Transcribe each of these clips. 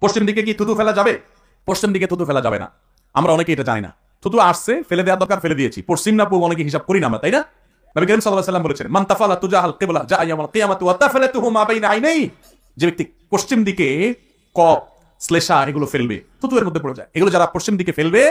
পশ্চিম দিকে কি থুতু ফেলা যাবে? পশ্চিম দিকে থুতু ফেলা যাবে না। আমরা অনেকে এটা জানি না। থুতু আসছে, ফেলে দেওয়ার দরকার, ফেলে দিয়েছি। পশ্চিম না পূর্ব অনেকে হিসাব করি না আমরা, তাই না? নবী করিম সাল্লাল্লাহু আলাইহি ওয়াসাল্লাম বলেছেন, মান তাফালা তুজাহাল কিবলা জা ইয়াউমাল কিয়ামাতি ওয়া তাফালাতুহু মা বাইনা আইনাই। যে ব্যক্তি পশ্চিম দিকে কপ, শ্লেষা এগুলো ফেলবে, থুতু এর মধ্যে পড়ে যায়, এগুলো যারা পশ্চিম দিকে ফেলবে,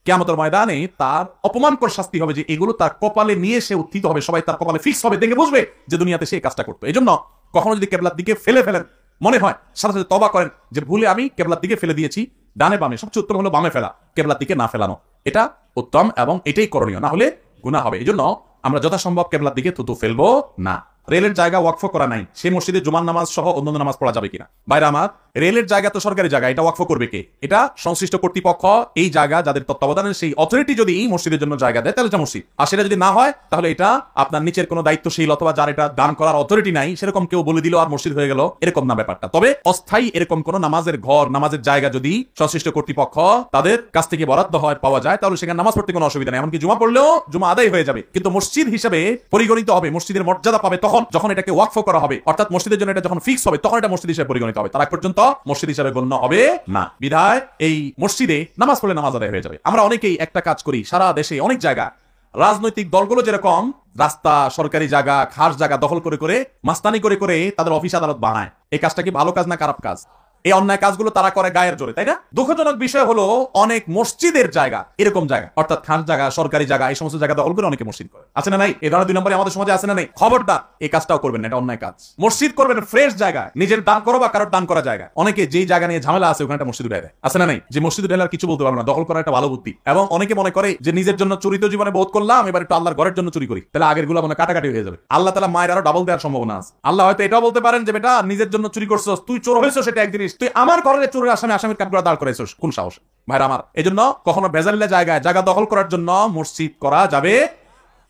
কিয়ামতের ময়দানে তার অপমানকর শাস্তি হবে যে এগুলো তার কপালে নিয়ে সে উত্থিত হবে, সবাই তার কপালে ফিক্স হবে, দেখে বুঝবে যে দুনিয়াতে সে এই কাজটা করতো। এই জন্য কখনো যদি কেবলার দিকে ফেলেন মনে হয়, সাথে সাথে তওবা করেন যে ভুলে আমি কেবলার দিকে ফেলে দিয়েছি। ডানে বামে সবচেয়ে উত্তম হলো বামে ফেলা, কেবলার দিকে না ফেলানো। এটা উত্তম এবং এটাই করণীয়, না হলে গুনাহ হবে। এই জন্য আমরা যথাসম্ভব কেবলার দিকে থুতু ফেলবো না। রেলের জায়গা ওয়াকফ করা নাই, সে মসজিদে জুমার নামাজ সহ অন্যান্য নামাজ পড়া যাবে কিনা? বাইরে আমার, রেলের জায়গা তো সরকারি জায়গা, এটা ওয়াকফ করবে কে? এটা সংশ্লিষ্ট কর্তৃপক্ষ, এই জায়গা যাদের তত্ত্বাবধানের সেই অথরিটি যদি মসজিদের জন্য জায়গা দেয় তাহলে এটা মসজিদ। আর সেটা যদি না হয় তাহলে এটা আপনার নিচের কোনো দায়িত্বশীল অথবা যার এটা দান করার অথরিটি নাই সেরকম কেউ বলে দিল আর মসজিদ হয়ে গেল, এরকম না ব্যাপারটা। তবে অস্থায়ী এরকম কোন নামাজের ঘর, নামাজের জায়গা যদি সংশ্লিষ্ট কর্তৃপক্ষ তাদের কাছ থেকে বরাদ্দ হয়, পাওয়া যায়, তাহলে সেখানে নামাজ পড়তে কোনো অসুবিধা নেই। এমনকি জুমা পড়লেও জুমা আদায় হয়ে যাবে। কিন্তু মসজিদ হিসেবে পরিগণিত হবে, মসজিদের মর্যাদা পাবে তখন যখন এটাকে ওয়াকফ করা হবে, অর্থাৎ মসজিদের জন্য এটা যখন ফিক্স হবে তখন এটা মসজিদ হিসেবে পরিগণিত হবে। তার আগ পর্যন্ত মসজিদ হিসেবে গণ্য হবে না। বিধায় এই মসজিদে নামাজ পড়লে নামাজ আদায় হয়ে যাবে। আমরা অনেকেই একটা কাজ করি, সারা দেশে অনেক জায়গা রাজনৈতিক দলগুলো যেরকম রাস্তা, সরকারি জায়গা, খাস জায়গা দখল করে করে, মাস্তানি করে করে তাদের অফিস আদালত বানায়। এই কাজটা কি ভালো কাজ না খারাপ কাজ? এই অন্যায় কাজগুলো তারা করে গায়ের জোরে, তাই না? দুঃখজনক বিষয় হলো অনেক মসজিদের জায়গা, এরকম জায়গা অর্থাৎ খাস জায়গা, সরকারি জায়গা, এই সমস্ত জায়গা দখল করে অনেকে মসজিদ করে। আছে না নাই? এই ধরনের 2 নম্বরে আমাদের সমাজে আছে না নাই? খবরদার এই কাজটাও করবেন না, এটা অন্যায় কাজ। মসজিদ করবেন ফ্রেশ জায়গা, নিজের দান করো বা কারোর দান করা জায়গা। অনেকে যেই জায়গা নিয়ে ঝামেলা আছে ওখানে একটা মসজিদ উঠায় দেয়, আছে না নাই? যে মসজিদ উঠালে আর কিছু বলতে পারবে না, দখল করা একটা ভালো বুদ্ধি। এবং অনেকে মনে করে যে নিজের জন্য চুরি তো জীবনে বোধ করলাম, এবার একটু আল্লাহর ঘরের জন্য চুরি করি, তাহলে আগের গুলো মানে কাটাকাটি হয়ে যাবে। আল্লাহ তাআলা মায়ের আরো ডাবল দেওয়ার সম্ভাবনা আছে। আল্লাহ হয়তো এটাও বলতে পারেন যে বেটা নিজের জন্য চুরি করছস, তুই চোর হয়েছ সেটা এক জিনিস, তুই আমার ঘরের চোরের আসামির কাঠগড়া দাঁড় করাইছস, কোন সাহস? ভাইরা আমার, এই জন্য কখনো ভেজালিলা জায়গায় জায়গা দখল করার জন্য মসজিদ করা যাবে,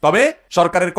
তবে সরকারের